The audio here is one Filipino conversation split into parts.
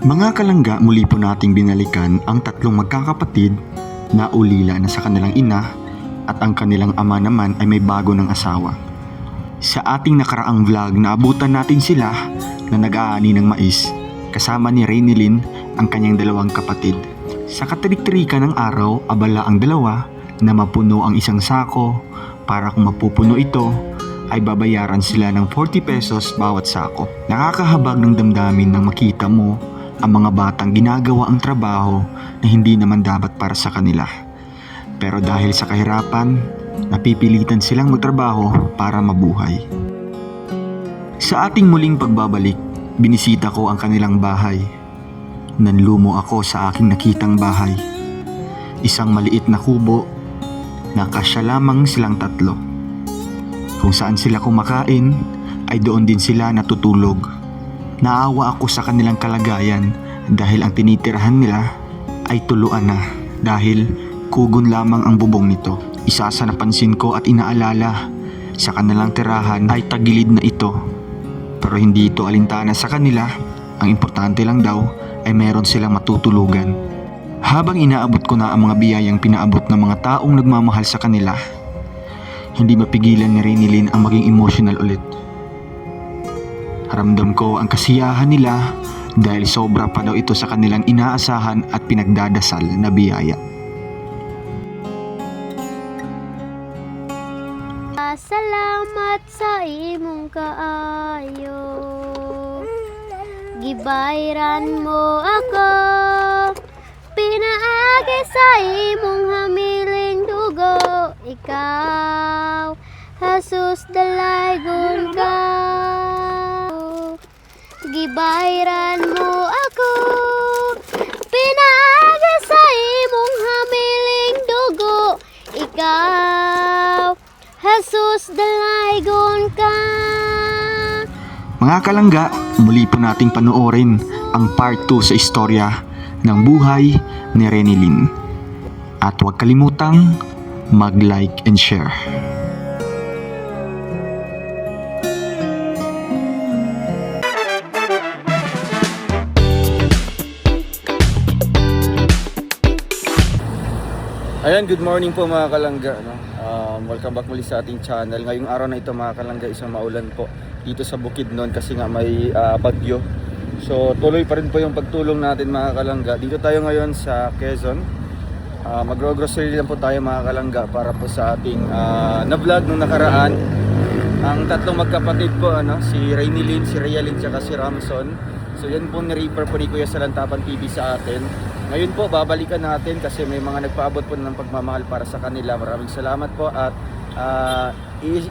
Mga kalangga, muli po nating binalikan ang tatlong magkakapatid na ulila na sa kanilang ina at ang kanilang ama naman ay may bago ng asawa. Sa ating nakaraang vlog, naabutan natin sila na nag-aani ng mais kasama ni Rainilyn ang kanyang dalawang kapatid. Sa katirik-tirika ng araw, abala ang dalawa na mapuno ang isang sako. Para kung mapupuno ito, ay babayaran sila ng 40 pesos bawat sako. Nakakahabag ng damdamin nang makita mo ang mga batang ginagawa ang trabaho na hindi naman dapat para sa kanila. Pero dahil sa kahirapan, napipilitan silang magtrabaho para mabuhay. Sa ating muling pagbabalik, binisita ko ang kanilang bahay. Nanlumo ako sa aking nakitang bahay. Isang maliit na kubo na kasya lamang silang tatlo. Kung saan sila kumakain, ay doon din sila natutulog. Naawa ako sa kanilang kalagayan dahil ang tinitirahan nila ay tuluan na dahil kugon lamang ang bubong nito. Isa sa napansin ko at inaalala sa kanilang tirahan ay tagilid na ito. Pero hindi ito alintana sa kanila, ang importante lang daw ay meron silang matutulugan. Habang inaabot ko na ang mga biyayang pinaabot ng mga taong nagmamahal sa kanila, hindi mapigilan ni Rainilyn ang maging emotional ulit. Ramdam ko ang kasiyahan nila dahil sobra pa daw ito sa kanilang inaasahan at pinagdadasal na biyaya. Salamat sa imong kaayo, gibayran mo ako, pinaagi sa imong hamiling dugo. Ikaw, Jesus, dalaygon ka. Gibayran mo ako, pinaagi sa imong hamiling dugo. Ikaw, Jesus, dalaygon ka. Mga kalangga, muli po nating panoorin ang part 2 sa istorya ng buhay ni Rainilyn. At huwag kalimutang mag-like and share. Ayan, good morning po mga kalangga, no? Welcome back muli sa ating channel. Ngayong araw na ito mga kalangga, isang maulan po dito sa Bukidnon kasi nga may bagyo. So tuloy pa rin po yung pagtulong natin mga kalangga. Dito tayo ngayon sa Quezon. Magro-grocery lang po tayo mga kalangga para po sa ating na-vlog nung nakaraan. Ang tatlong magkapatid po, si Rainilyn, si Rialyn, at si Ramson. So yan po ni-refer po ni Kuya Salantapan TV sa atin. Ngayon po babalikan natin kasi may mga nagpaabot po ng pagmamahal para sa kanila. Maraming salamat po at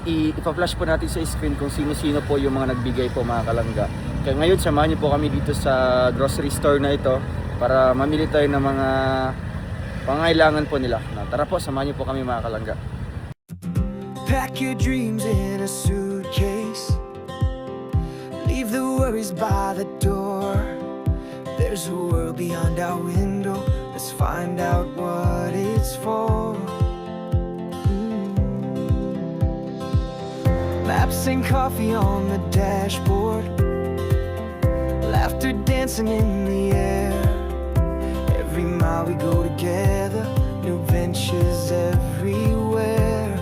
ipa-flash po natin sa screen kung sino-sino po yung mga nagbigay po mga kalangga. Kaya ngayon samahan niyo po kami dito sa grocery store na ito para mamili tayo ng mga pangailangan po nila. Tara po, samahan niyo po kami mga kalangga. Pack your dreams in a suitcase, leave the worries by the door. There's a world beyond our window. Let's find out what it's for. Maps and coffee on the dashboard, laughter dancing in the air. Every mile we go together, new ventures everywhere.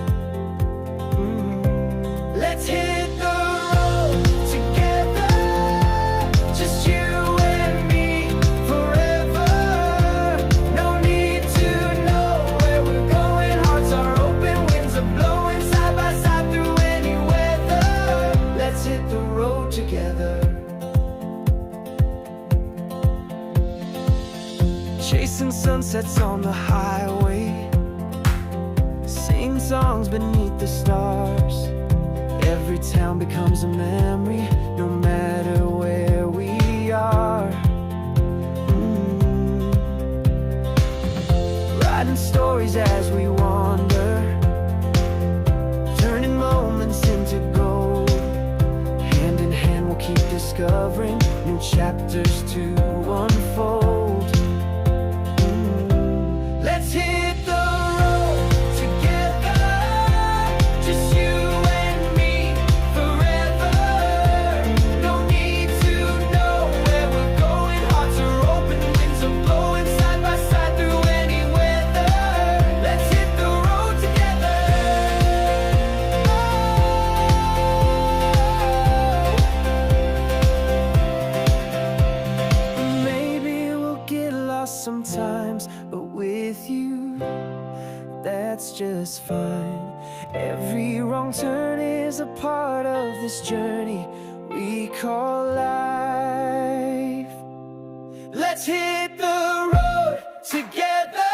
Let's hit the road together, just you. Chasing sunsets on the highway, sing songs beneath the stars. Every town becomes a memory, no matter where we are. Writing stories as we wander, turning moments into gold. Hand in hand we'll keep discovering new chapters to unfold. Let's hit the road together, just you and me forever. No need to know where we're going, hearts are sometimes, but with you, that's just fine. Every wrong turn is a part of this journey we call life. Let's hit the road together,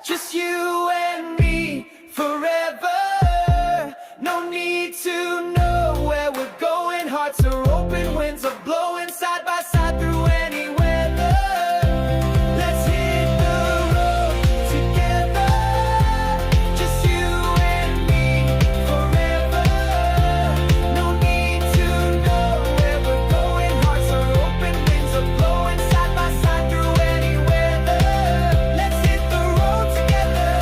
just you and me forever. No need to know where we're going, hearts are open, winds are blowing side by side through any weather. Let's hit the road together, just you and me forever. No need to know where we're going, hearts are open, winds are blowing side by side through any weather. Let's hit the road together.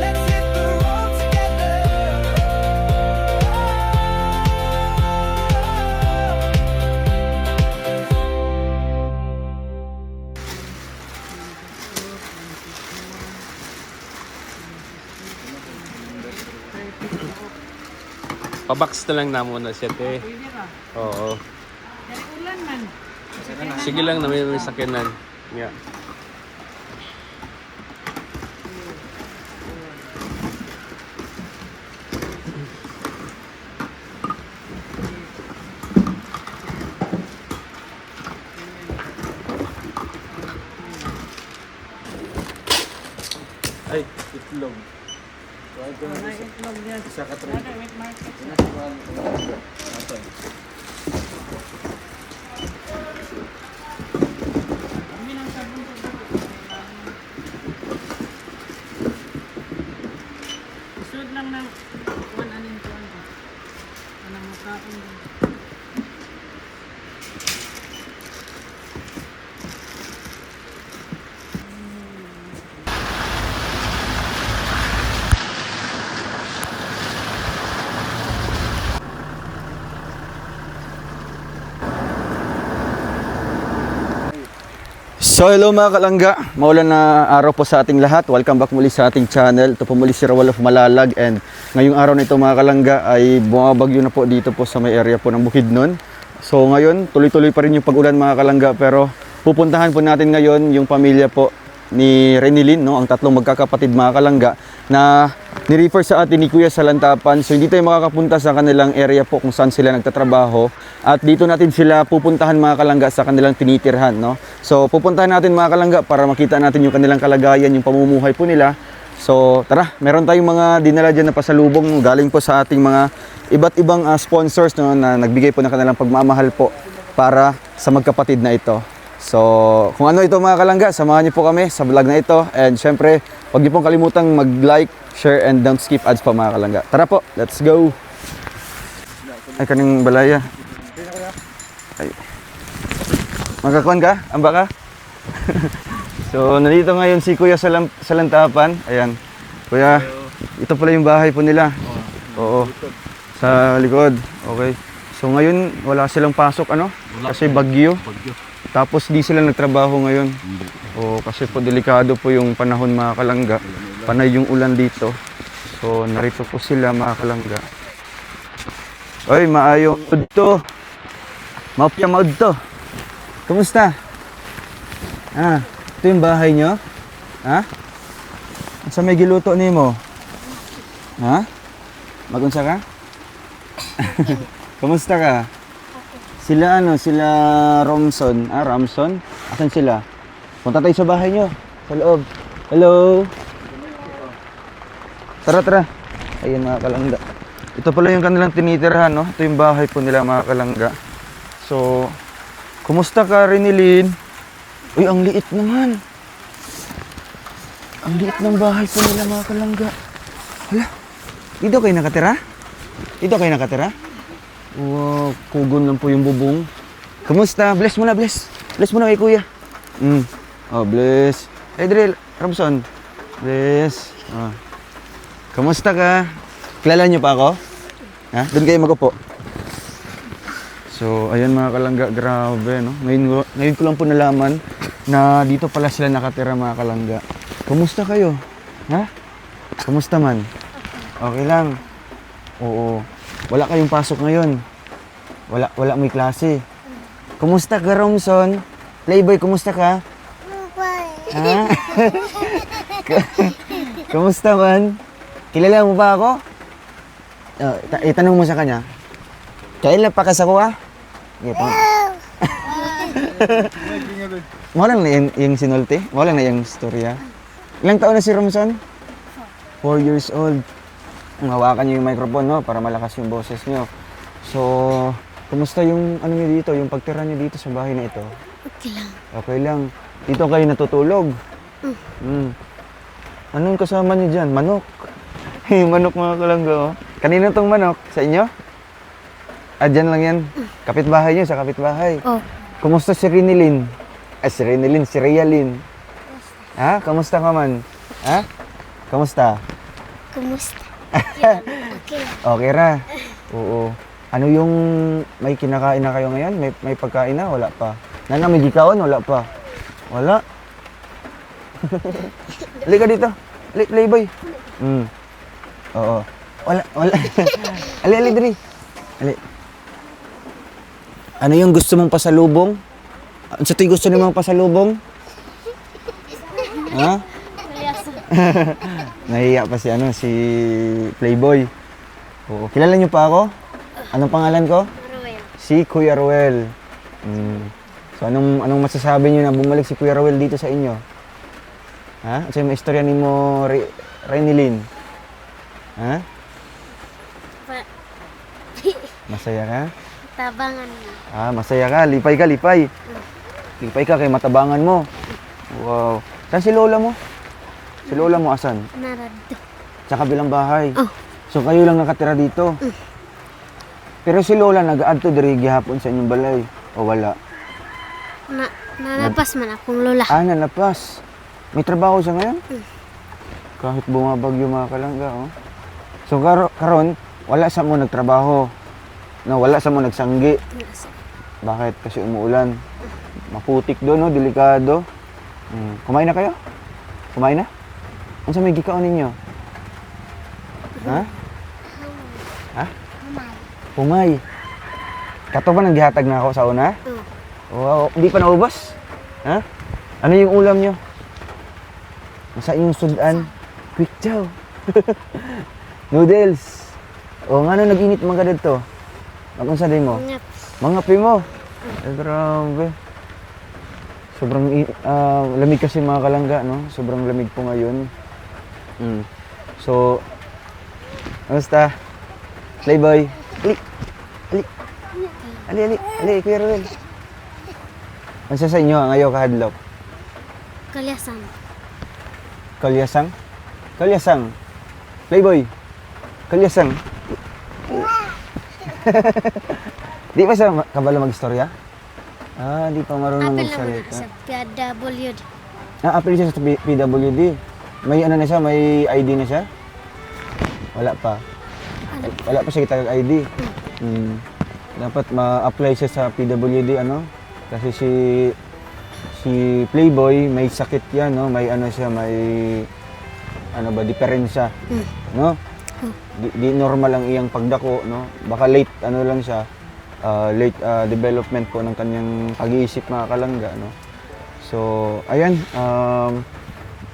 Let's hit the road together. Pabox na lang na muna siya, te. Oo. Ulan man. Sige lang na may sakinan. Yeah. Ay, itlog. May itlog yan. Isa ka Wala, wet market na. Kami ng sabon ko dito. Isod lang ng 1 aning tuwan ko. Anong makain din. So hello mga kalangga, maulan na araw po sa ating lahat. Welcome back muli sa ating channel. Ito po muli si Rawal of Malalag, and ngayong araw na ito mga kalangga ay bumabagyo na po dito po sa may area po ng Bukidnon. So ngayon tuloy-tuloy pa rin yung pag-ulan mga kalangga, pero pupuntahan po natin ngayon yung pamilya po ni Renilyn, no, ang tatlong magkakapatid mga kalangga na ni-refer sa atin ni Kuya Salantapan. So hindi tayo makakapunta sa kanilang area po kung saan sila nagtatrabaho, at dito natin sila pupuntahan mga kalangga sa kanilang tinitirhan, no. So pupuntahan natin mga kalangga para makita natin yung kanilang kalagayan, yung pamumuhay po nila. So tara, meron tayong mga dinala dyan na pasalubong galing po sa ating mga iba't ibang sponsors, no, na nagbigay po ng kanilang pagmamahal po para sa magkapatid na ito. So, kung ano ito mga kalangga, samahan niyo po kami sa vlog na ito. And syempre, huwag niyo pong kalimutang mag-like, share, and don't skip ads pa mga kalangga. Tara po, let's go! Ay, kaning balaya. Ay. Magkakuan ka? Amba ka? So, nandito ngayon si Kuya Salantapan. Ayan. Kuya, ito pala yung bahay po nila. Oo. Sa likod. Okay. So, ngayon, wala silang pasok, ano? Kasi bagyo. Tapos di sila nagtrabaho ngayon. O kasi po delikado po yung panahon mga kalangga. Panay yung ulan dito. So narito po sila mga kalangga. Oy, maayo to. Mapya maud to. Kumusta? Ito yung bahay nyo? Sa may giluto nimo? Magunsa ka? Kumusta ka? Sila sila Ramson. Ramson? Asan sila? Punta tayo sa bahay nyo. Sa loob. Hello? Tara. Ayun mga kalangga. Ito pala yung kanilang tinitirhan, no? Ito yung bahay po nila mga kalangga. So, kumusta ka, Renilyn? Uy, ang liit naman. Ang liit ng bahay po nila mga kalangga. Hala, dito kayo nakatira? Dito kayo nakatira? Wow, kugon lang po yung bubong. Kumusta? Bless muna, bless. Bless muna kay kuya. Oh, bless. Drill, Ramson. Bless. Oh. Kumusta ka? Kilala niyo pa ako? Doon kayo mag-upo. So, ayan mga kalangga, grabe, no? Ngayon ko lang po nalaman na dito pala sila nakatira mga kalangga. Kumusta kayo? Kumusta man? Okay lang? Oo. Wala kayong pasok ngayon. Wala mo'y klase. Kumusta ka, Romson? Playboy, kumusta ka? Ha? Kumusta man? Kilala mo ba ako? Itanong mo sa kanya. Kailan pa ka sa kuha? Mo lang na yung sinulti? Mo lang na yung storya? Ilang taon na si Romson? 4 years old. Hawakan niyo yung microphone, no? Para malakas yung boses niyo. So, kumusta yung ano niyo dito? Yung pagtira niyo dito sa bahay na ito? Okay lang. Okay lang. Dito kayo natutulog? Anong kasama niyo dyan? Manok. Manok mga kalangga, oh. Kanino tong manok? Sa inyo? Dyan lang yan. Kapitbahay niyo, sa kapitbahay. Oh. Kumusta si Rinilin? Si Rinilin, si Rialin. Ha? Kamusta ka man? Ha? Kamusta? Kumusta? Okay lang. Okay ra? Oo. Ano yung may kinakain na kayo ngayon? May pagkain na? Wala pa. Nana, may gikaon? Wala pa. Wala? Halika dito. Playboy. Oo. Wala. Ali, dali. Ali. Ano yung gusto mong pasalubong? Sa tuwing gusto nimong pasalubong? Ha? Nahiya pa si Playboy. Oo. Kilala niyo pa ako? Anong pangalan ko? Maruel. Si Kuya Ruel. So anong masasabi niyo na bumalik si Kuya Ruel dito sa inyo? Ha? Ano yung istorya ni mo Renilyn? Ha? Masaya ka? Tabangan mo. Masaya ka. Lipay ka. Lipay ka kay matabangan mo. Wow. Saan si lola mo? Si lola mo asan? Narado. Sa kabilang bahay. Oh. So kayo lang nakatira dito. Pero si lola nag-aadto diri gihapon sa inyong balay o wala? Nalapas man akong lola. Nalapas. May trabaho siya ngayon? Kahit bumabagyo mga kalangga, oh. So karon wala sa mo nagtrabaho. No, wala sa mo nagsanggi. Bakit? Kasi umuulan. Maputik doon, no? Delikado. Kumain na kayo? Kumain na? Ano sa may gikaon ninyo? Ha? Ha? Humay. Kato ba nang gihatag na ako sa una? Wow, hindi pa naubos? Ha? Ano yung ulam nyo? Nasa inyong sudan? Quick chow. Noodles. O nga nag-init mga dito? Anong sa mo? Mga pi mo. Grabe. Sobrang lamig kasi mga kalangga, no? Sobrang lamig po ngayon. So, kamusta? Playboy. Ali, Kuya Ruel. Ano sa inyo ang ayaw kahadlok? Kalyasan. Kalyasang. Playboy. Kalyasang. Di ba sa kabalo mag-istorya? Di pa marunong Apel naman magsalita. sa PWD. Apel siya sa PWD. May ano na siya, may ID na siya? Wala pa. Wala pa siya kitag ID. Dapat ma-apply siya sa PWD, ano? Kasi si Playboy may sakit yan, no? May ano siya, may diferensya, no? Di normal ang iyang pagdako, no? Baka late lang siya, late development po ng kanyang pag-iisip mga kalangga, no? So, ayan,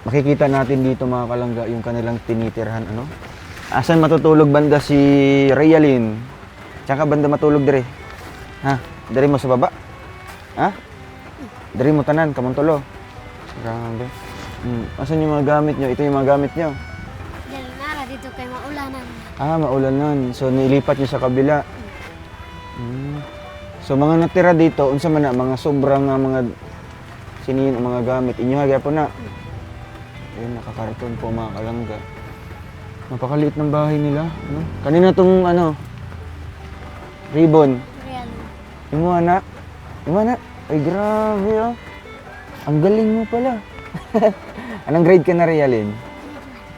makikita natin dito mga kalangga yung kanilang tinitirhan, ano? Asan matutulog banda si Rialin? Tsaka banda matulog dire. Ha? Dire mo sa baba? Ha? Dire mo tanan, kamontulo. Grabe. Asan yung mga gamit nyo? Ito yung mga gamit nyo. Dahil nara dito kay maulanan. Maulanan. So, nilipat nyo sa kabila. So, mga natira dito, unsa man na, mga sobrang mga sinin o mga gamit. Inyo hagya po na. Ayun, nakakarton po mga kalangga. Napakaliit ng bahay nila. Ano? Kanina tong ribbon. Real. Yung mo anak. Ay, grabe oh. Ang galing mo pala. Anong grade ka na, Rialin?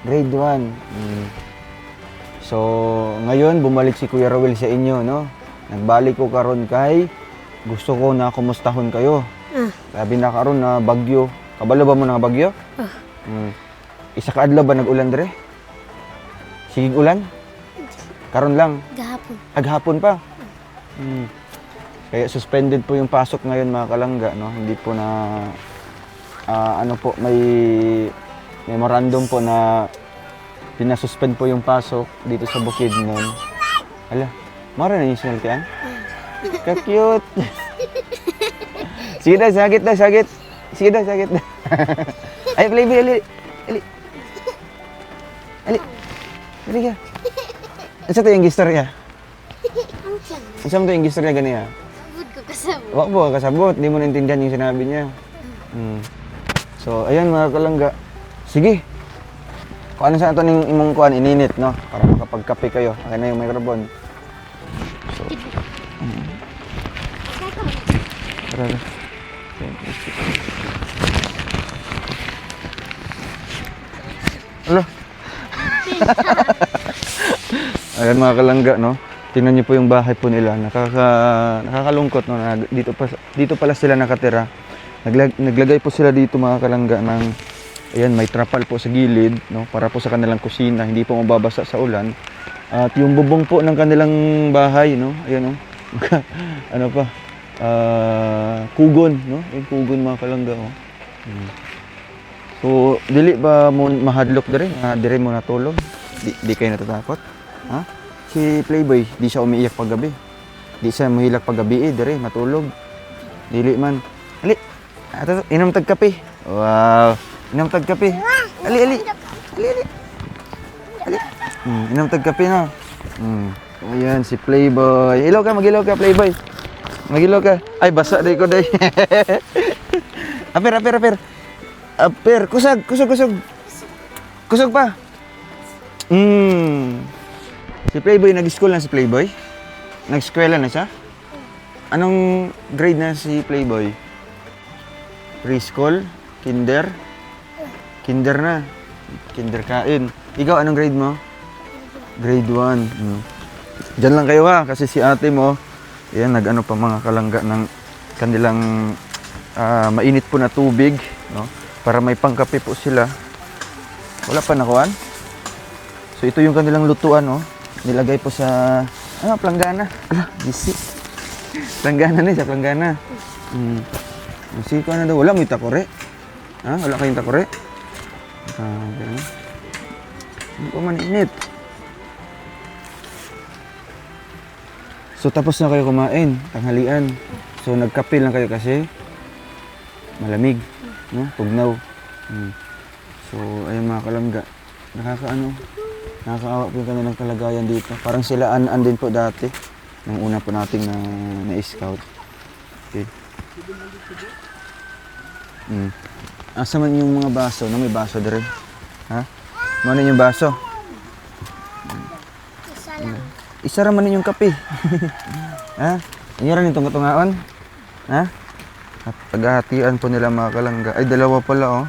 Grade 1. So, ngayon, bumalik si Kuya Ruel sa inyo, no? Nagbalik ko karon kay gusto ko na kumustahon kayo. Sabi na karon na bagyo. Kabalo ba mo na bagyo? Isa ka adlaw ba nag-ulan dire? Sige ulan? Karon lang. Gahapon. Aghapon pa. Kaya suspended po yung pasok ngayon mga kalangga, no? Hindi po na ano po, may memorandum po na pinasuspend po yung pasok dito sa Bukidnon. Hala, mara na yung sinaltian? Ka-cute! Sige daw, sagit daw, sagit. Sige daw, sagit daw. Ay, Playboy, ali. Ali. Ali. Ali ka. Isa to yung gistorya. Isa mo to yung gistorya ganiya. Abot ko kasabot. Wak po, kasabot. Di mo naintindihan yung sinabi niya. So, ayan mga kalangga. Sige. Kung ano sa ito ng imong kuhan, ininit, no? Para makapagkape kayo. Akin na yung microphone. So, tara. Hello. Ayan mga kalangga, no? Tingnan niyo po yung bahay po nila. Nakakalungkot, no? Na dito pala sila nakatira. Naglagay po sila dito mga kalangga ng ayan, may trapal po sa gilid, no? Para po sa kanilang kusina, hindi po mababasa sa ulan. At yung bubong po ng kanilang bahay, no? Ayan, no? Ano pa? Kugon, no? Yung kugon mga kalangga, oh. So, dili ba mo mahadlok dire? Dire mo natulog? Di kayo natatakot? Ha? Si Playboy, di siya umiiyak paggabi. Di siya mahilak paggabi dire matulog. Dili man. Ali. Ato, inom tag kape. Wow. Inom tag kape. Ali. Ali. Inom tag kape na. Ayan si Playboy. Ilaw ka, magilaw ka Playboy. Magilaw ka. Ay basa day ko day. Aper. Aper, kusag. Kusag pa. Si Playboy, nag-school na si Playboy? Nag-eskwela na siya? Anong grade na si Playboy? Preschool? Kinder? Kinder na. Kinder kain. Ikaw, anong grade mo? Grade 1. Diyan lang kayo ha, kasi si ate mo, yan, nag-ano pa mga kalangga ng kanilang mainit po na tubig, no? Para may pangkape po sila. Wala pa nakuhan? So ito yung kanilang lutuan, no? Nilagay po sa planggana. Ala, gisi. Planggana ni sa planggana. Gisi ko na daw. Wala mo itakore. Ha? Wala kayong takore? Okay. Hindi ko man init. So tapos na kayo kumain, tanghalian. So nagkape lang kayo kasi malamig, no? Tugnaw. So ayun mga kalangga. Nakakaawa po yung kanilang kalagayan dito. Parang sila an din po dati. Nung una po nating na-scout. Okay. Asa man yung mga baso? No, may baso dire. Ha? Ano yung baso? Isa lang. Isa ra man yung kape. Ha? Inyo rin itong katungaon? Ha? At paghahatian po nila mga kalangga. Ay, dalawa pala, oh.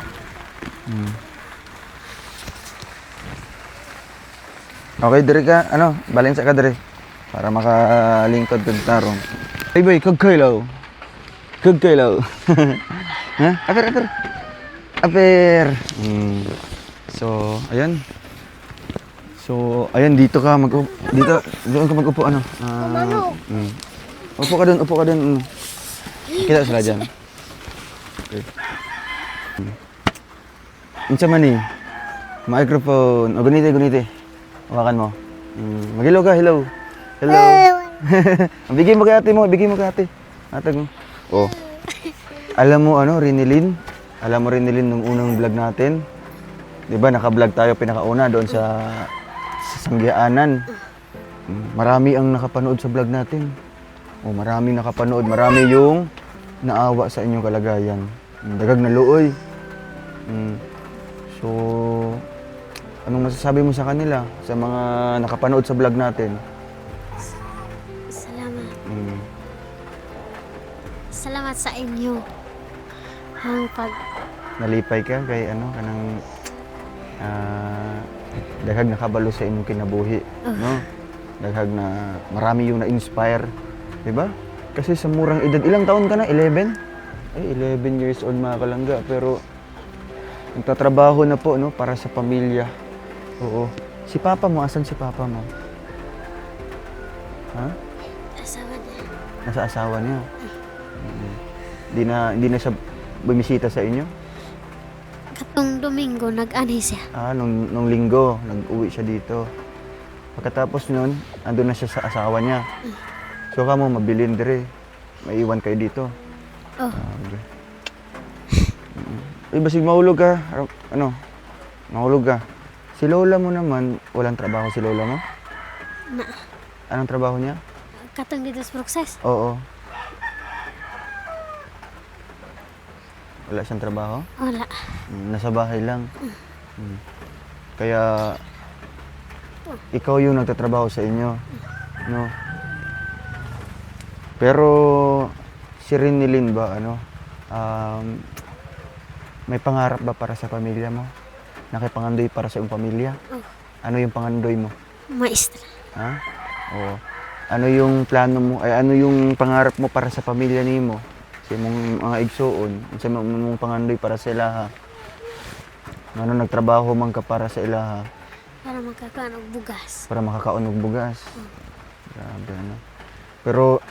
Okay, dire ka, balansa ka dire. Para makalingkod kag tarong. Ay, boy, kagkailaw. Ha? Aper. So, ayan. Dito ka doon ka mag-upo, Upo ka doon. Kita sila dyan. Okay. Unsa man ni? Microphone. O, gunite. Hawakan mo. Mag-hello ka, hello. Bigay mo kay ate mo. Atag mo. Oh. Alam mo, Rinilin? Alam mo Rinilin nung unang vlog natin? Diba, naka-vlog tayo pinakauna doon sa Sanggyanan. Marami ang nakapanood sa vlog natin. Oh, maraming nakapanood. Marami yung naawa sa inyong kalagayan. Dagag na luoy. So, anong masasabi mo sa kanila? Sa mga nakapanood sa vlog natin? Salamat. Salamat sa inyo. Ang Nalipay ka kay kanang daghag nakabalo sa inyong kinabuhi, no? Daghag na marami yung na-inspire, 'di ba? Kasi sa murang edad, ilang taon ka na? 11? Ay, 11 years old mga kalangga, pero nagtatrabaho na po, no, para sa pamilya. Oo. Si papa mo, asan si papa mo? Ha? asawa niya. Nasa asawa niya. Hindi na siya bumisita sa inyo? Katong Domingo, nag-ani siya. Nung linggo, nag-uwi siya dito. Pagkatapos nun, andun na siya sa asawa niya. So kamo, mabilin dire. Maiwan kayo dito. Oh, Okay. Basig mahulog ka. Mahulog ka. Si lola mo naman, walang trabaho si lola mo? na. Anong trabaho niya? Katong dito sa prokses. Oo. Wala siyang trabaho? Wala. Nasa bahay lang. Kaya ikaw yung nagtatrabaho sa inyo, no? Pero si Rinilin ba may pangarap ba para sa pamilya mo? Nakipangandoy para sa iyong pamilya? Oh. Ano yung pangandoy mo? Maestra. Ha? Oo. Ano yung plano mo? Ay ano yung pangarap mo para sa pamilya nimo? Sa imong mga igsuon, sa mong pangandoy para sa ilaha. Ano nagtrabaho man ka para sa ilaha Para magkakaon og bugas. para makakaon og bugas. Grabe ano. Pero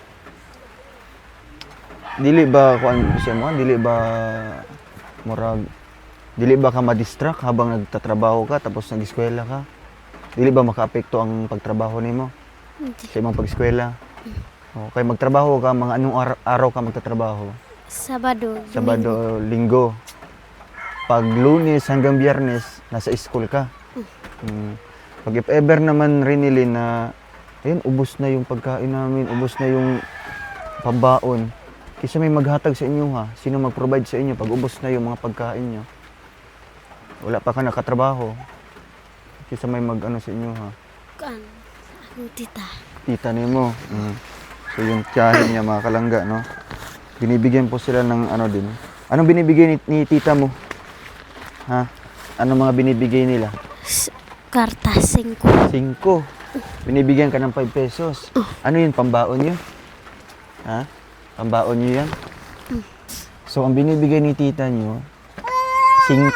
dili ba kuan siya mo? Dili ba ka ma-distract habang nagtatrabaho ka tapos nag-eskwela ka? Dili ba makaapekto ang pagtrabaho nimo Hindi. sa imong pag-eskwela? Okay, magtrabaho ka, mga anong araw ka magtatrabaho? Sabado. Domingo. Sabado, Linggo. Pag Lunes hanggang Biyernes, nasa school ka. Pag if ever naman Rinilin na, ayun, ubos na yung pagkain namin, ubos na yung pambaon. Kisa may maghatag sa inyo ha, sino mag-provide sa inyo pag ubos na yung mga pagkain nyo? Wala pa ka nakatrabaho. Kisa may mag-ano sa inyo ha. Kuan. Ang tita. Tita nimo. So yung tiyahin niya mga kalangga, no? Binibigyan po sila ng ano din. Anong binibigay ni tita mo? Ha? Ano mga binibigay nila? Karta 5. 5. Binibigyan ka ng 5 pesos. Ano yun, pambaon nyo? Ha? Pambaon nyo yan? So ang binibigay ni tita nyo, 5.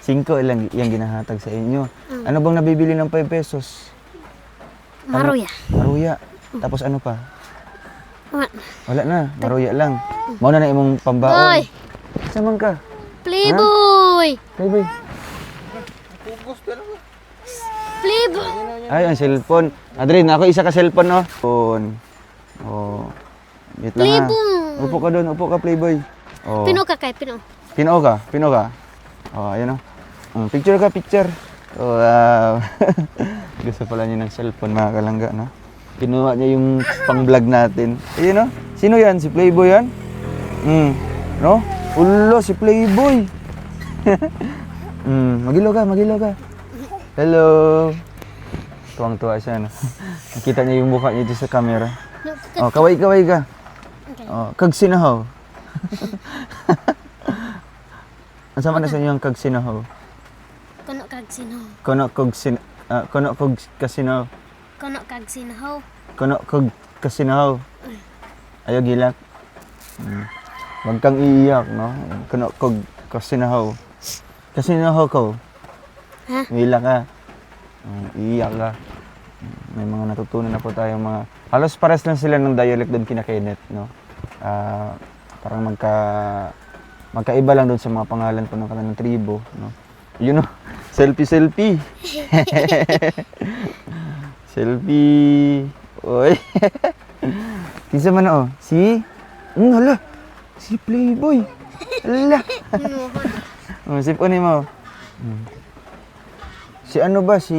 5 lang yung ginahatag sa inyo. Ano bang nabibili ng 5 pesos? Maruya. Maruya. Tapos ano pa? Wala. Wala na, maruya lang. Mauna na imong pambaon. Boy! Saman ka? Playboy! Playboy. Playboy! Ay, ang cellphone. Adrin, ako isa ka cellphone, no? Phone. Oh. Wait lang ha. Playboy! Upo ka doon, upo ka, Playboy. Oh. Pino ka kay Pino. Pino ka? Pino ka? Oh, ayun o. Picture ka, picture. Oh, wow. Gusto pala niya ng cellphone, mga kalangga, no? Kinuha niya yung pang-vlog natin. Ayun o. Sino yan? Si Playboy yan? No? Ulo, si Playboy. Magilo ka, magilo ka. Hello. Tuwang-tuwa siya, no? Nakita niya yung mukha niya dito sa camera. Oh, kaway-kaway ka. Oh, kagsinahaw. Ang sama na sa inyo ang kagsinahaw. Kono kag sino. Kono kog kasinahaw. Kono kag sino. Kono kog kasinahaw. Ayaw gilak. Huwag kang iiyak, no? Kono kog kasinahaw. Kasinahaw ko. Ha? Iiyak ka. Iiyak ka. May mga natutunan na po tayong mga... Halos pares lang sila ng dialect doon kina Kenneth, no? Parang magkaiba lang doon sa mga pangalan po ng kanilang tribo, no? Yun, no? Selfie. Selfie. Oy. Kinsa man oh? Si? Hala. Si Playboy. Hala. Sip ko mo. Si ano ba? Si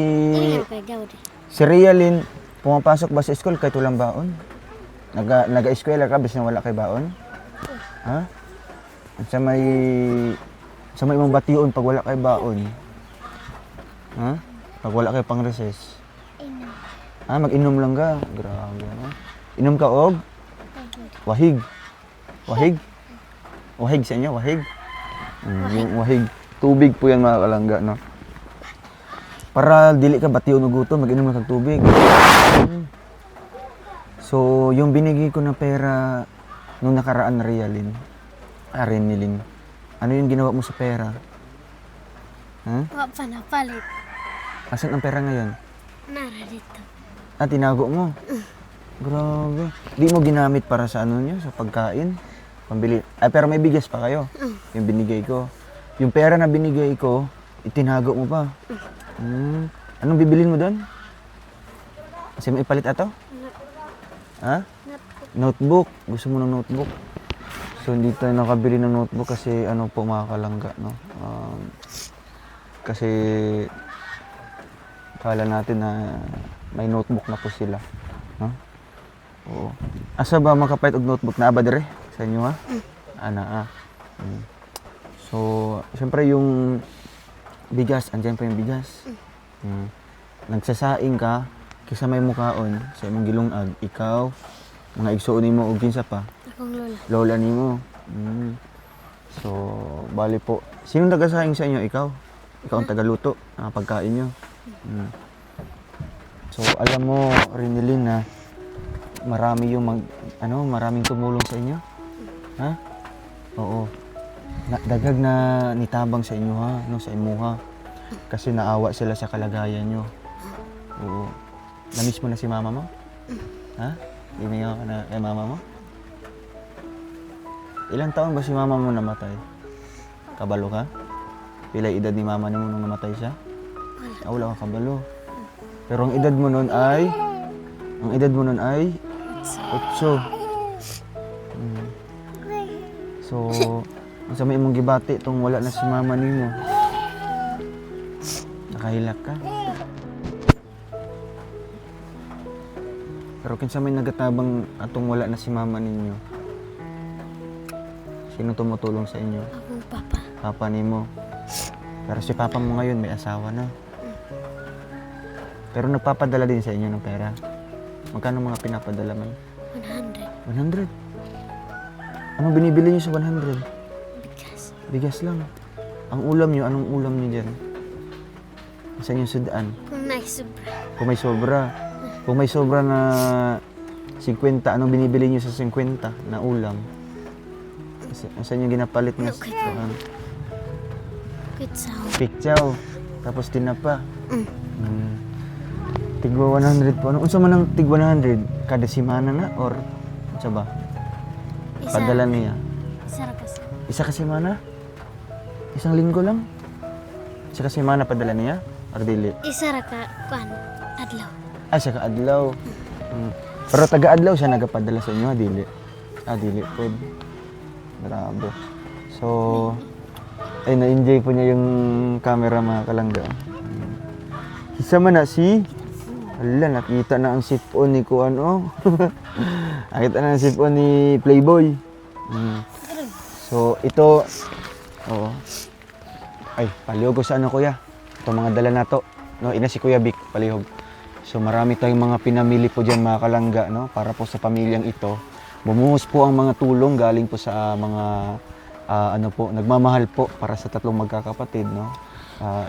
Kay Gaudi. Si Rialin, pumapasok ba sa school kahit walang baon? Naga-eskwela ka bis na wala kay baon? Ha? Sa may imong bation pag wala kay baon? Ha? Pag wala kay pang recess? Ha? Mag-inom lang ka? Grabe, no? Inom ka og? Wahig. Wahig? Wahig sa inyo? Wahig? Yung wahig. Tubig po yan mga kalangga, no? Para dili ka bation og gutom, mag-inom lang kag tubig. So, yung binigay ko na pera nung nakaraan na Rinilin, ano yung ginawa mo sa pera? Ha? Wa pa na palit. Asan ang pera ngayon? Nara dito. Tinago mo? Grabe. Di mo ginamit para sa ano niyo, sa pagkain? Pambili. Ay, pero may bigas pa kayo. Yung binigay ko. Yung pera na binigay ko, itinago mo pa. Anong bibilin mo doon? Kasi may ipalit ato? Ha? Notebook. Gusto mo ng notebook? So, hindi tayo nakabili ng notebook kasi ano po mga kalangga, no? Kasi kala natin na may notebook na po sila, no? Oo. Asa ba makapait og notebook na ba dire sa inyo ha? Ana. So, siyempre yung bigas, andyan pa yung bigas. Nagsasaing ka kisa may mukaon sa imong gilungag, ikaw, mga igsuon nimo og kinsa pa? Akong lola. Lola nimo. So, bali po. Sinong nagasaing sa inyo? Ikaw? Ikaw ang tagaluto ng pagkain nyo. So, alam mo, Rinilin, na marami yung maraming tumulong sa inyo. Ha? Oo. Dagag na nitabang sa inyo ha, no, sa imuha. Kasi naawa sila sa kalagayan nyo. Oo. Namiss mo na si mama mo? Ha? Iniyaw ka na kay mama mo? Ilang taon ba si mama mo namatay? Kabalo ka? Pila edad ni mama mo nung namatay siya? Wala ka kabalo. Pero ang edad mo nun ay 8. So, ang sa may imong gibati tong wala na si mama nimo. Nakahilak ka. Pero kinsa may nagatabang atong wala na si mama ninyo? Sino tumutulong sa inyo? Akong papa. Papa nimo. Pero si papa mo ngayon may asawa na. Pero nagpapadala din sa inyo ng pera. Magkano mga pinapadala man? 100. 100? Anong binibili niyo sa 100? Bigas. Bigas lang. Ang ulam niyo, anong ulam niyo dyan? Saan yung sudaan? Kung naisubra. Kung may sobra. Kung may sobra na 50, anong binibili niyo sa 50 na ulam? Saan yung ginapalit niyo? Kitsaw. Pikchaw. Tapos tinapa. Tigwa 100 po. Unsa man ang tigwa 100? Kada semana na or unsa ba? Padala niya. Isa ra kasi. Isa ka semana? Isang linggo lang? Isa ka semana padala niya? Or dili? Isa ra ka kuan adlaw. Siya ka adlaw. Pero taga-adlaw siya nagapadala sa inyo, dili? Dili. Pwede. Grabe. So, ay na-enjoy po niya yung camera mga kalangga. Isa man na si... Hala, nakita na ang sipon ni Kuan, oh. Nakita na ang sipon ni Playboy. So, ito... Oo. Ay, palihog ko sa ano, kuya. Ito mga dala na to. No, ina si Kuya Vic, palihog. So, marami tayong mga pinamili po dyan, mga kalangga, no? Para po sa pamilyang ito. Bumuhos po ang mga tulong galing po sa mga... nagmamahal po para sa tatlong magkakapatid, no?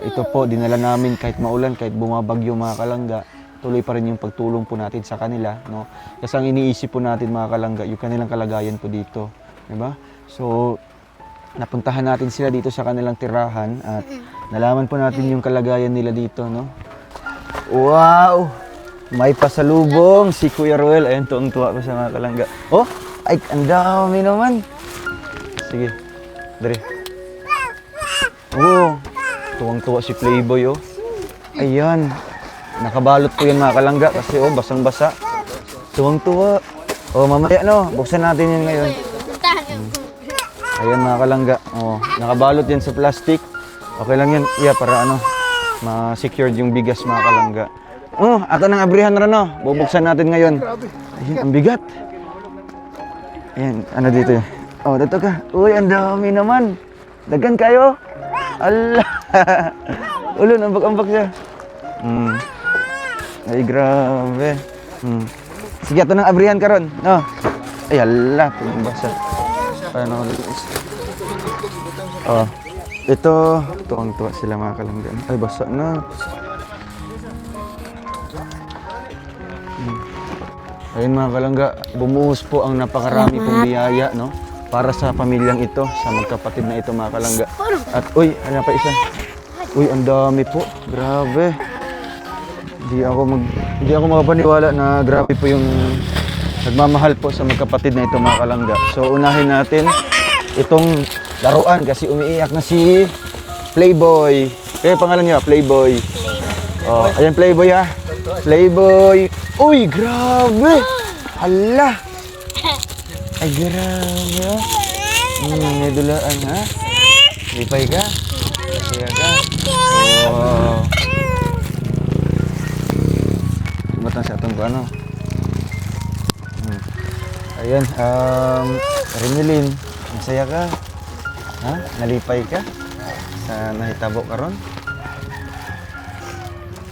Ito po, dinala namin kahit maulan, kahit bumabagyo, mga kalangga. Tuloy pa rin yung pagtulong po natin sa kanila, no? Kasi ang iniisip po natin, mga kalangga, yung kanilang kalagayan po dito, di ba? So, napuntahan natin sila dito sa kanilang tirahan at nalaman po natin yung kalagayan nila dito, no? Wow! May pasalubong si Kuya Roel. Ayun, tuwang-tuwa ko sa mga kalangga. Oh! Ay, ang dami naman! Sige, dari. Oh! Tuwang-tuwa si Playboy, oh. Ayan. Nakabalot po yan, mga kalangga, kasi oh, basang-basa. Tuwang-tuwa. Oh, mamaya, no? Buksan natin yan ngayon. Ayan, mga kalangga. Oh, nakabalot yan sa plastic. Okay lang yan. Yeah, para ano, ma-secured yung bigas, mga kalangga. Oh, ato ng abrihan na rin, no? Bubuksan natin ngayon. Ayan, ang bigat. Ayan, ano dito? Oh, dito ka. Uy, ang dami naman. Dagan kayo. Allah. Ulo, ambak-ambak siya. Ay, grabe. Sige, ito ng abrihan ka ron. No? Ay, ala. Basa. Paano ulit? Oh. Ito. Tuwang-tuwa sila, mga kalanggan. Ay, basa na. Ayun, mga kalangga. Bumuhos po ang napakarami pong biyaya, no? Para sa pamilyang ito, sa magkapatid na ito, mga kalangga. At, uy, ano pa isa? Uy, ang dami po. Grabe. Hindi ako makapaniwala na grabe po yung nagmamahal po sa magkapatid na ito mga kalangga. So unahin natin itong laruan kasi umiiyak na si Playboy. Kaya pangalan niya, Playboy. Oh, ayan Playboy ha. Playboy. Uy, grabe. Hala. Ay, grabe ha. May dulaan ha. Lipay ka. Kaya ka. Oh. Matang sa itong ano. Ayan, Renilyn, masaya ka? Ha? Nalipay ka? Sa nahitabo ka ron?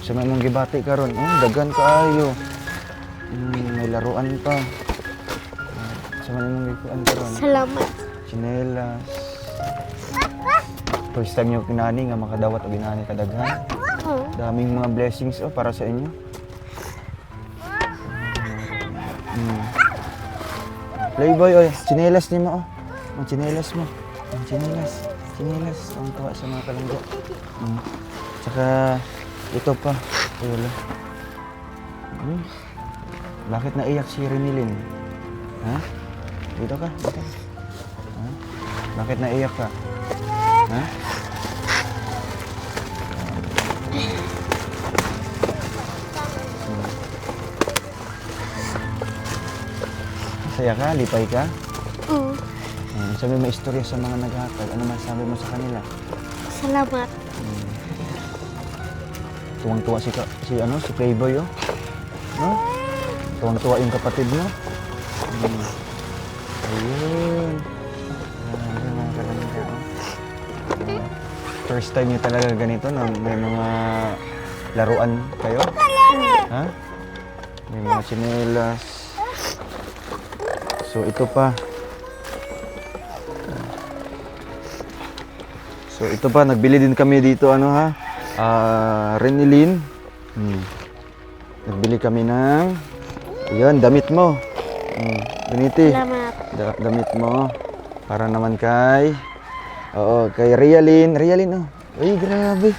Sa may mong gibati ka ron? Oh, dagan ka ayo. May laruan pa. Sa may mong gikuan ka ron? Salamat. Chinelas. First time nyo kinani nga makadawat o ginani kadaghan. Oh. Daming mga blessings para sa inyo. Playboy, oy, chinelas ni mo, oh. Ang chinelas mo. Ang chinelas. Chinelas. Ang tawa sa mga kalangga. Tsaka, ito pa. Ay, wala. Bakit naiyak si Renilyn? Ha? Dito ka? Dito. Ha? Bakit naiyak ka? Ha? Masaya ka? Lipay ka? Oo. Sabi mo istorya sa mga naghatag. Ano masabi mo sa kanila? Salamat. Tuwang-tuwa si Playboy, oh. No? Tuwang-tuwa yung kapatid mo. Ayun. Grabe mga kalangga, oh. First time niyo talaga ganito na may mga laruan kayo? Ha? May mga tsinelas. So ito pa. So ito pa, nagbili din kami dito ano ha. Renilyn. Nagbili kami ng ayun, damit mo. Ganiti. Salamat. Damit mo para naman kay kay Rialyn. Rialyn oh. Ay, grabe.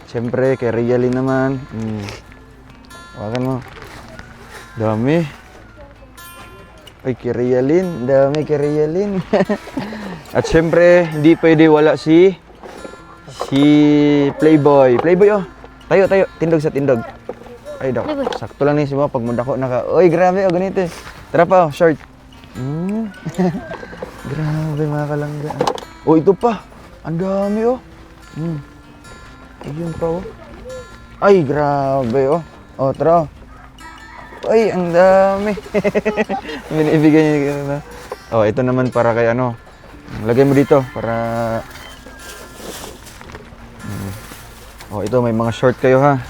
Siyempre kay Rialyn naman. Hawakan mo. Dami. Ay, kay Rialyn. Dami kay Rialyn. At siyempre, hindi pwede wala si Playboy. Playboy, oh. Tayo. Tindog sa tindog. Ay, daw. Playboy. Sakto lang ni si mo pag mundako na ka. Oy, grabe, oh, ganito. Tara pa, oh, short. Grabe, mga kalangga. Oh, ito pa. Ang dami, oh. Ayun pa, oh. Ay, grabe, oh. Oh, tara. Ay, ang dami. Binibigay niya. Oh, ito naman para kay ano. Lagay mo dito para oh, ito may mga short kayo ha.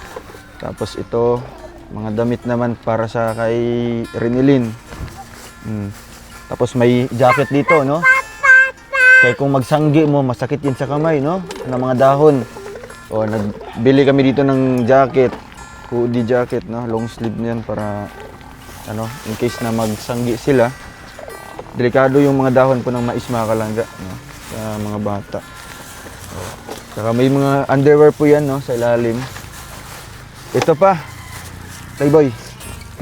Tapos ito mga damit naman para sa kay Renilyn. Tapos may jacket dito, no? Kaya kung magsanggi mo, masakit yun sa kamay, no? Ng mga dahon. Oh, nagbili kami dito ng jacket. Hoodie jacket, no? Long sleeve niyan para ano, in case na magsanggi sila. Delikado yung mga dahon po ng mais mga kalangga, no? Sa mga bata. Saka may mga underwear po yan, no? Sa ilalim. Ito pa. Playboy.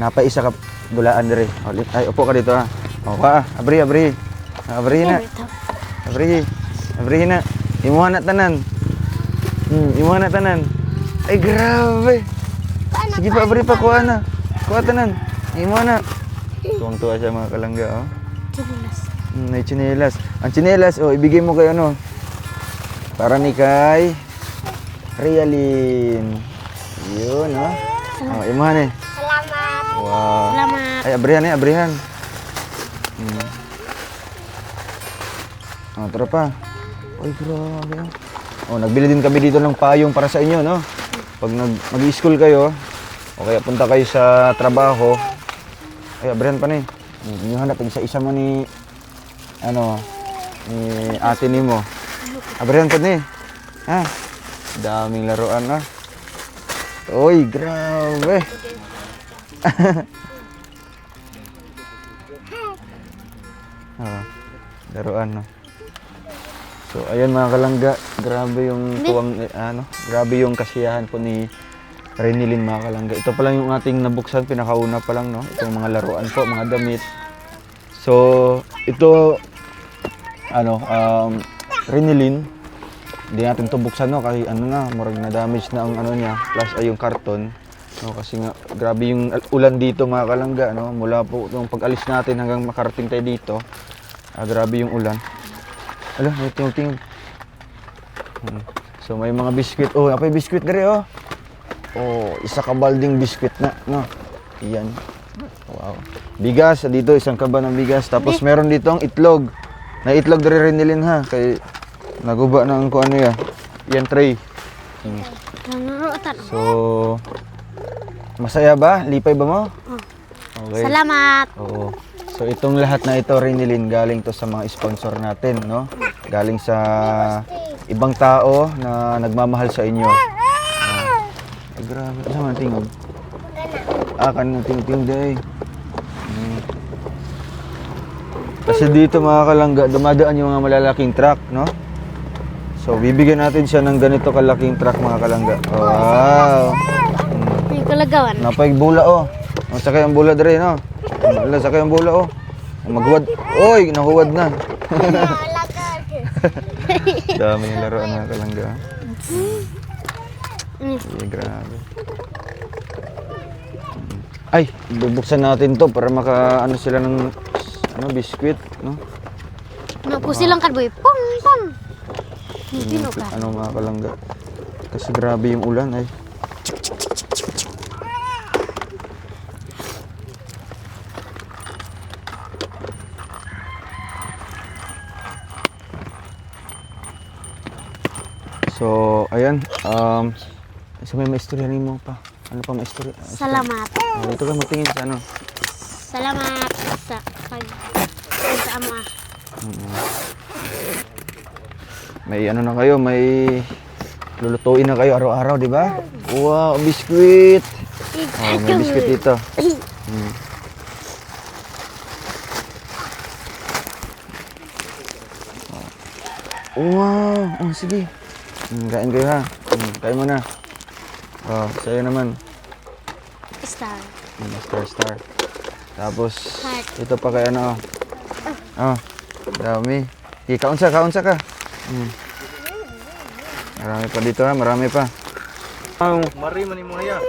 Napaisa ka bulaan dire. Ay, upo ka dito ha. O ka, abri. Abri na. Abri na. Imuha na tanan. Imuha na tanan. Ay, grabe. Sige pa, abri pa, kuha na. Kuha tanan. Imuha na. Tuwang-tuwa siya mga kalangga, oh. Chinelas. May tsinelas. Ang tsinelas, oh, ibigay mo kay ano. Para ni kay Rialyn. Yun, oh. Oh, imuha na. Salamat. Wow. Salamat. Ay, abrihan. Oh, tara pa. Ay, grabe. Oh, nagbili din kami dito ng payong para sa inyo, no? Pag mag-i-school kayo, o kaya punta kayo sa trabaho, ay, abrihan pa na eh. Yung hanap, isa-isa mo ni, ano, ni ate ni mo. Abrihan pa na eh. Ha? Daming laruan, ha? Uy, grabe. Laruan, no? So, ayan mga kalangga, grabe yung tuwang, grabe yung kasiyahan po ni Renilyn mga kalangga. Ito pa lang yung ating nabuksan, pinakauna pa lang, no? Itong mga laruan po, mga damit. So, ito, Renilyn. Hindi natin ito buksan, no? Kasi murag na damage na ang niya, plus ay yung karton. No, kasi nga, grabe yung ulan dito mga kalangga, no? Mula po yung pag-alis natin hanggang makarating tayo dito. Grabe yung ulan. May tingog-tingog. So may mga biskwit. Oh, apa yung biskwit dere oh. Oh, isa ka balding biskwit na, no. Iyan. Wow. Bigas dito, isang kaba ng bigas. Tapos meron dito ang itlog. Na itlog dere Renilyn ha, kay naguba na ang kuan niya. Yan tray. So masaya ba? Lipay ba mo? Okay. Salamat. Oo. So itong lahat na ito Renilyn galing to sa mga sponsor natin, no? Galing sa ibang tao na nagmamahal sa inyo. Ay, grabe. Saan man tingog? Kanang ting-ting day. Kasi dito mga kalangga, dumadaan yung mga malalaking truck, no? So bibigyan natin siya ng ganito kalaking truck mga kalangga. Wow! May kalagawan. Napay bula oh. Sakay ang bula dere no. Wala sakay ang bula oh. Maghuwad. Oy, nahuwad na. Dami yung laruan mga kalangga. Grabe. Ay, bubuksan natin to para maka sila ng biskwit, no? Po silang kadboy. Pong pong. Pino ka. Mga kalangga. Kasi grabe yung ulan ay. So, ayan. So may maistorya rin mo pa. Ano pa maistorya? Salamat. Dito ka magtingin sa ano. Salamat sa sa ama. May na kayo, may lulutuin na kayo araw-araw, di ba? Wow, biskwit. Oh, may biskwit dito. Wow, sige. Kain kayo ha. Kain mo na. Oh, sa'yo naman. Star. Star. Tapos, Heart. ito pa kay ano. Oh, dami. Kaunsa ka. Marami pa dito ha, marami pa. Mari man mo ya.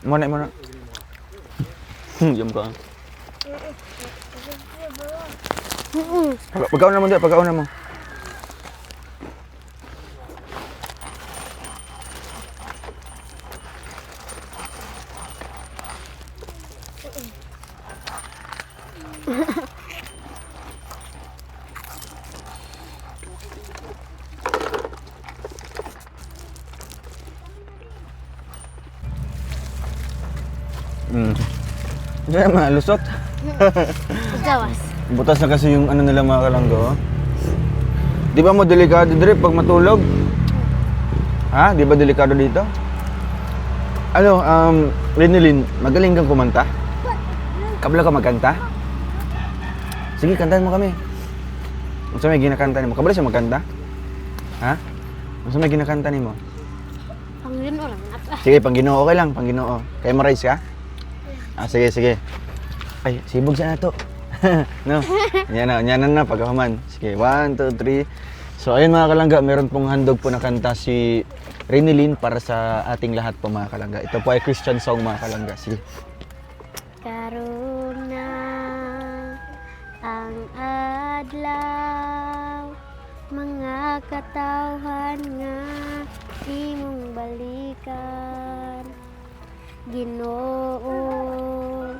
Muna. Yum ka. Pagkaon na mo dito, pagkaon na mo. Diyan malusot. Gawas. Butas na kasi yung nila mga kalanggo. Di ba mo delikado dire pag matulog? Ha? Di ba delikado dito? Renilyn, magaling kang kumanta? Kabla ka magkanta? Sige, kantahan mo kami. Unsa may ginakanta nimo? Kabla siya magkanta? Ha? Unsa may ginakanta nimo? Panginoon lang. Sige, Pangginoo, okay lang, Pangginoo. Kaya ma-rise ka? Sige. Ay, sibog siya na to. No? Yan na, pagkahuman. Sige, 1, 2, 3. So, ayun mga kalangga, meron pong handog po na kanta si Renilyn para sa ating lahat po mga kalangga. Ito po ay Christian song mga kalangga. Sige. Karon na ang adlaw, mga katawhan nga imong balikan. Ginoo,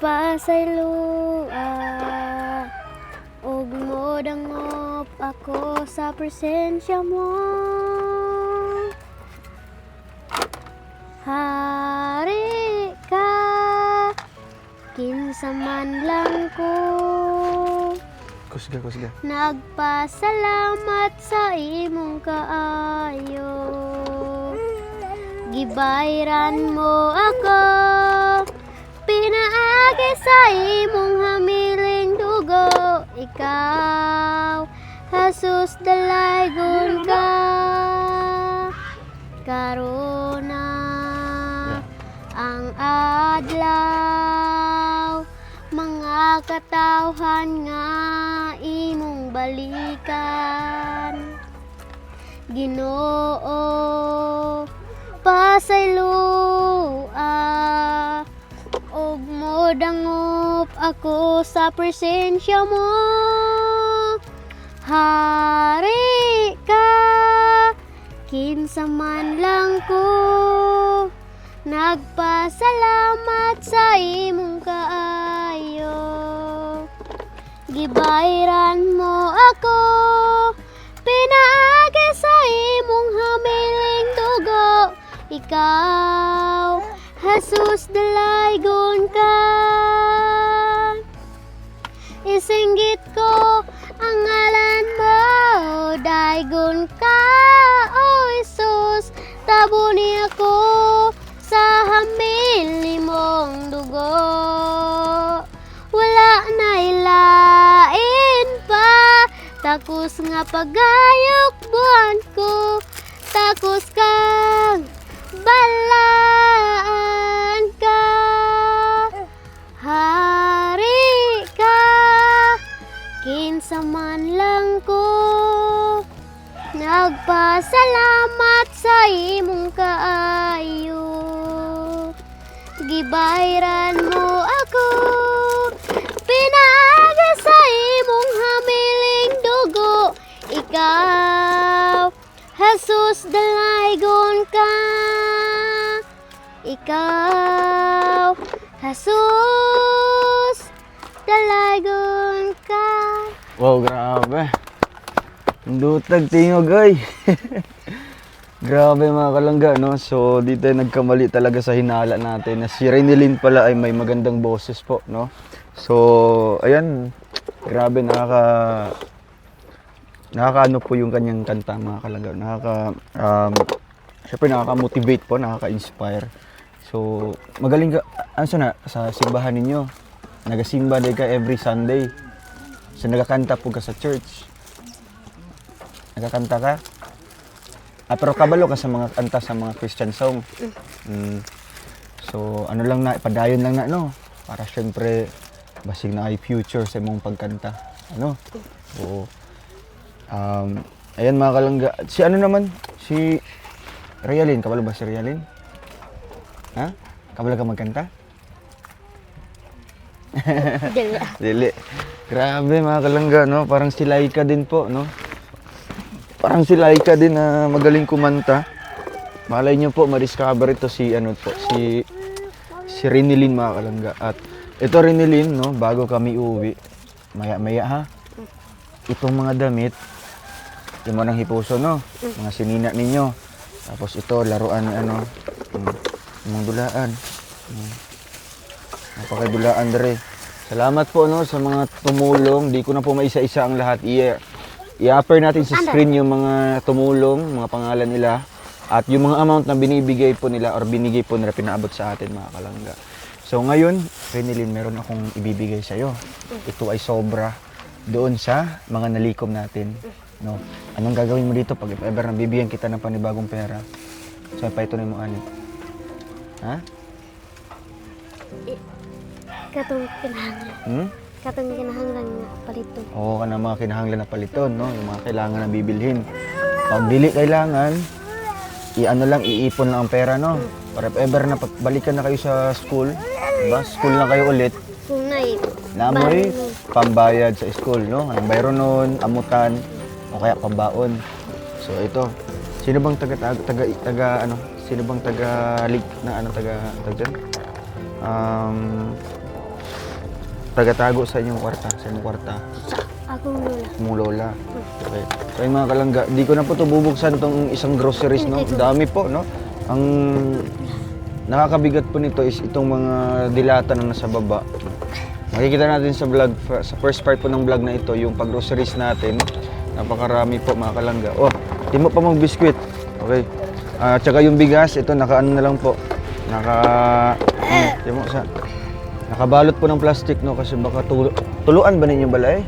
pasaylua, ug modangop ako sa presensya mo. Hari ka, kinsa man lang ko. Kusga. Nagpasalamat sa imong kaayo. Gibayran mo ako, pinaagi sa imong hamiling dugo. Ikaw, Jesus dalaygon ka karuna ang adlaw mga katawhan nga imong balikan Ginoo pasaylua og modangop ako sa presensya mo Hari ka kinsa man lang ko nagpasalamat sa imong kaayo gibayran mo ako pinaagi sa imong hamiling dugo ikaw Jesus dalaygon ka isinggit ko ang ngalan mo daygon ka o Jesus tabuni ako sa hamil mong dugo wala na ilain pa takos nga pagayok buwan ko takos kang balaan ka hari ka kinsa man lang ko nagpasalamat sa imong kaayo gibayran mo ako pinaagi sa imong hamiling dugo ikaw Jesus dalaygon ka ikaw Jesus dalaygon ka Wow, grabe. Dutag tingog ay. Grabe mga kalangga, no? So, dito ay nagkamali talaga sa hinala natin na si Renilyn pala ay may magandang boses po, no? So, ayan. Grabe, nakakaano po yung kanyang kanta mga kalangga. Siyempre nakaka-motivate po, nakaka-inspire. So, magaling ka, sa simbahan ninyo. Nagasimba day ka every Sunday. So, nagakanta po ka sa church. Nagakanta ka? Pero kabalo ka sa mga kanta sa mga Christian song. So, ano lang na, padayon lang na, no? Para syempre, basig na ay future sa mong pagkanta. Ano? Oo. Ayan mga kalangga. Si ano naman? Si Realin. Kabalo ba si Realin? Ha? Kabalo ka magkanta? dili Dili. Grabe mga kalangga, no? Parang si Laika din po, no? Parang si Laika din na magaling kumanta. Malay niyo po, ma-discover ito si Renilyn mga kalangga. At ito Renilyn, no? Bago kami uwi, maya-maya ha? Itong mga damit, yung mga hipuso, no? Mga sinina ninyo. Tapos ito, laruan ni mga dulaan. Napakadulaan dere. Salamat po no sa mga tumulong. Di ko na po maisa-isa ang lahat. I-upper natin sa screen yung mga tumulong, mga pangalan nila. At yung mga amount na binibigay po nila or binigay po nila pinaabot sa atin mga kalangga. So ngayon, Renilyn, meron akong ibibigay sa iyo. Ito ay sobra doon sa mga nalikom natin. No? Anong gagawin mo dito pag ever nabibigyan kita ng panibagong pera? So pa ito na mo ani. Ha? katong kinahanglan katong kinahanglan nga palito Oo, ka na mga kinahanglan na paliton, no? Yung mga kailangan na bibilhin. Pag dili kailangan, iipon lang ang pera, no? Para if ever na balikan na kayo sa school, diba? School na kayo ulit, kung nay namoy pambayad sa school, no? Ang bayron nun, amutan, o kaya pambaon. So ito, sino bang sino bang tagatago sa inyong kwarta, akong lola mong lola. Okay. So yung mga kalangga, di ko na po ito bubuksan itong isang groceries, no? Dami po, no? Ang nakakabigat po nito is itong mga dilata na nasa baba. Makikita natin sa vlog, sa first part po ng vlog na ito, yung pag-groceries natin. Napakarami po mga kalangga. Oh, di mo pa mong biskwit. Okay. Tsaka yung bigas, ito nakaano na lang po. Nakabalot po ng plastic, no? Kasi baka tuluan ba ninyo balay?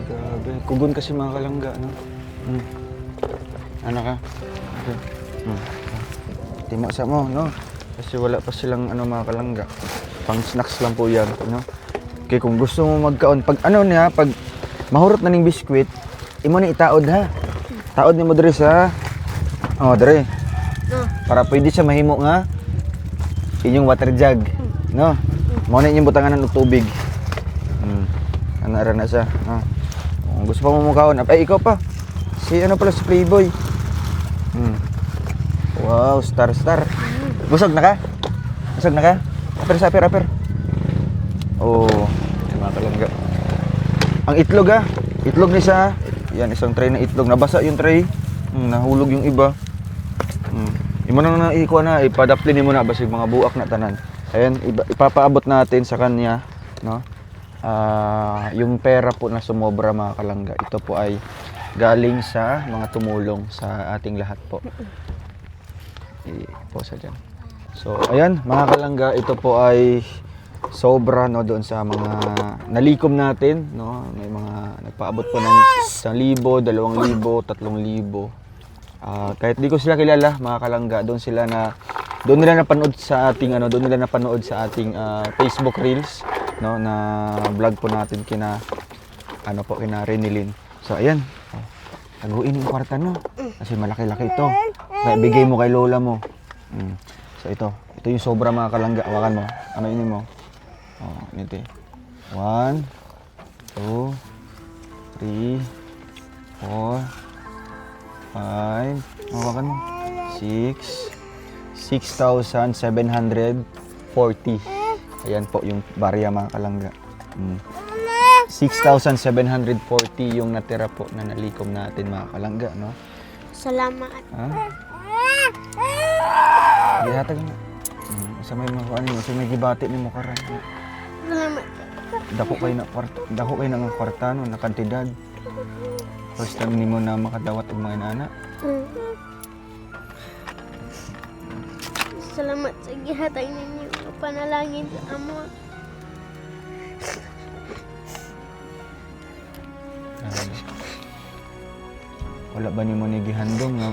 Grabe. nagkugon kasi mga kalangga, no? Ano ka? Okay. Timo sa mo, no? Kasi wala pa silang mga kalangga. Pang snacks lang po yan, no? Okay, kung gusto mo magkaon, pag pag mahurot na ning biskwit, imo ni itaod ha. Taod ni mo diri sa dire. Para pwede siya mahimo nga inyong water jug, no? Mo na inyong butangan ng tubig. Ano ra na siya, no? Kung gusto pa mo mukaon, ay ikaw pa. Si pala si Playboy. Wow, star. Busog na ka? Busog na ka? Aper. Oh, yan mga kalangga. Ang itlog itlog ni siya. Yan, isang tray na itlog. Nabasa yung tray. Nahulog yung iba. Imo na ikuha na, ipadaplin mo na basig mga buak na tanan. Ayan, ipapaabot natin sa kanya, no? Yung pera po na sumobra mga kalangga. Ito po ay galing sa mga tumulong sa ating lahat po. I-posa dyan. So, ayan, mga kalangga, ito po ay sobra, no, doon sa mga nalikom natin, no? May mga nagpaabot po ng 1,000, 2,000, 3,000. Kahit di ko sila kilala, mga kalangga, doon nila napanood sa ating Facebook Reels, no, na vlog po natin kina Renilyn. So, ayan. Taguin yung kwarta, no? Kasi malaki-laki ito. Kaya bigay mo kay lola mo. So ito yung sobra mga kalangga. Hawakan mo. Ano ini mo? Ito. 1, 2, 3, 4, 5. Hawakan mo. 6, 6,740. Ayan po yung barya mga kalangga. 6,740 yung natira po na nalikom natin mga kalangga, no? Salamat. Gihatag na. Sa may may gibati ni mo karon. Salamat. Dako kayo na nga kwarta, no, na kantidad. First time nimo na makadawat og mga inana. Salamat sa gihatag ninyo. Panalangin sa amo. Wala ba nimo ni gihandong nga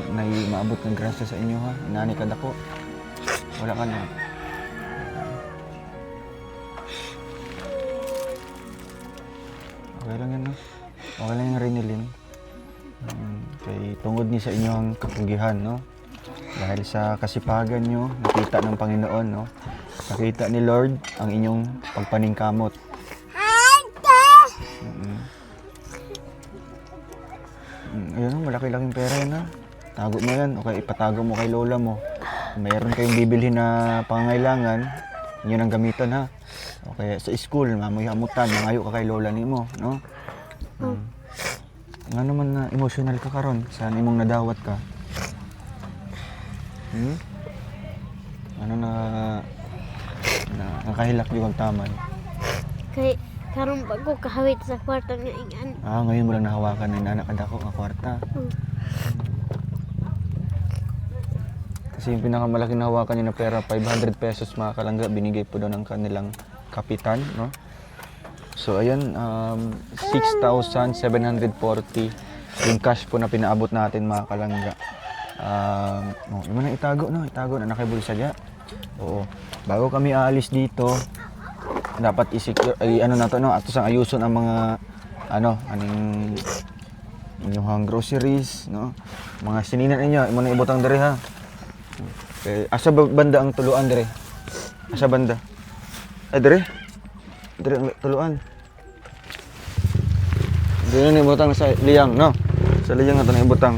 maabot ng grasya sa inyo ha? Inani ka dako. Wala ka na. Okay lang yan, no? Okay lang yung Renilyn. Kay tungod ni sa inyong kapugihan, no? Dahil sa kasipagan nyo, nakita ng Panginoon, no? Nakita ni Lord ang inyong pagpaningkamot. Ayun, malaki-laking pera yan, ha? Tago mo yan, okay, ipatago mo kay lola mo. Kung mayroon kayong bibilhin na pangangailangan, yun ang gamitan, ha? Okay, sa school, mamoy hamutan, mangayo ka kay lola nimo, no? Nga naman na emotional ka karon, saan imong nadawat ka? Ano na nakahilak di kang taman? Kay karon bago kahawit sa kwarta nga ingan. Ngayon mo lang nahawakan na inanak kadako nga kwarta. Kasi yung pinakamalaking nahawakan niya na pera, 500 pesos mga kalangga, binigay po daw ng kanilang kapitan, no? So ayan, 6,740 yung cash po na pinaabot natin mga kalangga. Yung na itago na nakibulsa dya. Oo. Bago kami aalis dito, dapat atos ang ayuson ang mga aning inyong groceries, no? Mga sininan ninyo, imo na ibutang diri ha. Okay, asa banda ang tuluan diri? Asa banda? Diri ang tuluan. Diri na ibutang sa liyang, no? Sa liyang ato na ibutang.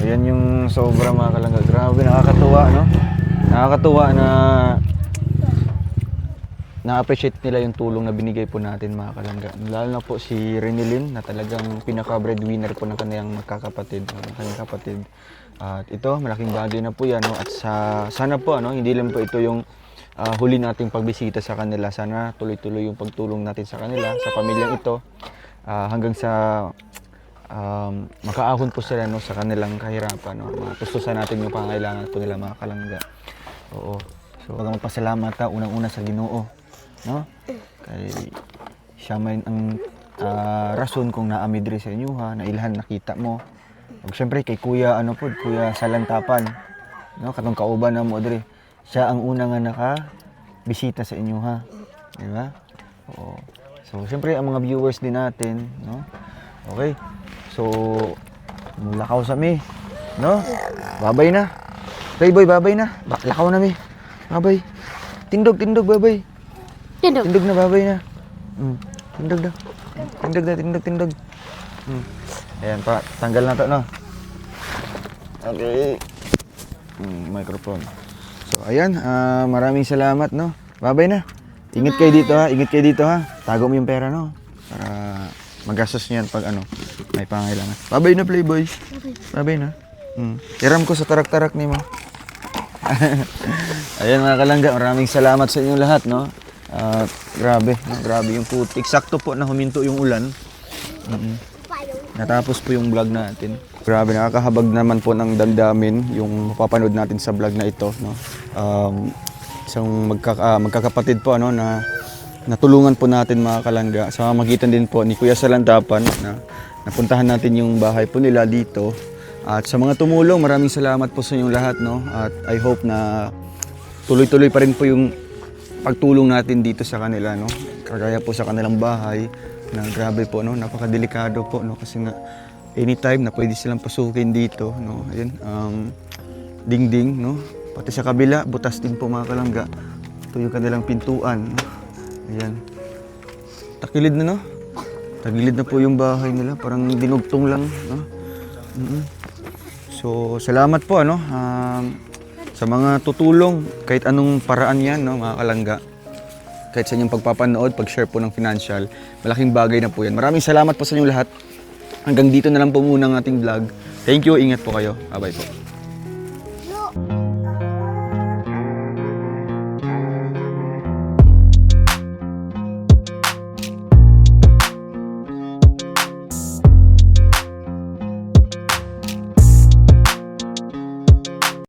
Yan yung sobra mga kalangga. Grabe, nakakatuwa, no? Nakakatuwa na na-appreciate nila yung tulong na binigay po natin mga kalangga. Lalo na po si Renilyn na talagang pinaka-breadwinner po ng kanyang magkakapatid, ng kanyang kapatid. At ito, malaking bagay na po yan, no? At sana po, hindi lang po ito yung huli nating pagbisita sa kanila. Sana tuloy-tuloy yung pagtulong natin sa kanila, sa pamilyang ito, hanggang sa makaahon po sila, no, sa kanilang kahirapan, no? Matustusan natin yung pangailangan po nila mga kalangga. Oo. So, magpasalamat unang-una sa Ginoo. no? Kay siya may ang rason kung naami diri sa inyo ha, na ilhan nakita mo. Ug syempre kay Kuya Kuya Salantapan, no? Katong kauban na mo diri. Siya ang una nga naka bisita sa inyo ha. Di ba? Oo. So syempre ang mga viewers din natin, no? Okay. So lakaw sa mi, no? Babay na. Playboy, babay na. Lakaw na mi. Babay. Tindog, babay. Tindog. Tindog na, babay na. Tindog na. Tindog. Ayan pa, tanggal na to, no? Okay. Microphone. So, ayan, maraming salamat, no? Babay na. Ingat kayo dito, ha? Tago mo yung pera, no? Para magastos niyan pag may pangailangan. Babay na, Playboy. Babay na. Iram ko sa tarak-tarak ni mo. Ayan mga kalangga, maraming salamat sa inyong lahat, no? Grabe, no? Grabe yung putik. Sakto po na huminto yung ulan. Natapos po yung vlog natin. Grabe, nakakahabag naman po ng damdamin yung mapapanood natin sa vlog na ito, no? Isang magkakapatid po, na natulungan po natin mga kalangga. Sa magitan din po ni Kuya Salantapan na napuntahan natin yung bahay po nila dito. At sa mga tumulong, maraming salamat po sa inyong lahat, no? At I hope na tuloy-tuloy pa rin po yung pagtulong natin dito sa kanila, no? Kagaya po sa kanilang bahay na grabe po, no? Napakadelikado po, no? Kasi nga anytime na pwede silang pasukin dito, no? Ayun, dingding, no? Pati sa kabila, butas din po mga kalangga. Ito yung kanilang pintuan, no? Ayan. Takilid na, no? Tagilid na po yung bahay nila, parang dinugtong lang, no? So, salamat po, sa mga tutulong, kahit anong paraan yan, no, mga kalangga. Kahit sa inyong pagpapanood, pag-share po ng financial, malaking bagay na po yan. Maraming salamat po sa inyong lahat. Hanggang dito na lang po muna ang ating vlog. Thank you, ingat po kayo. Bye-bye po.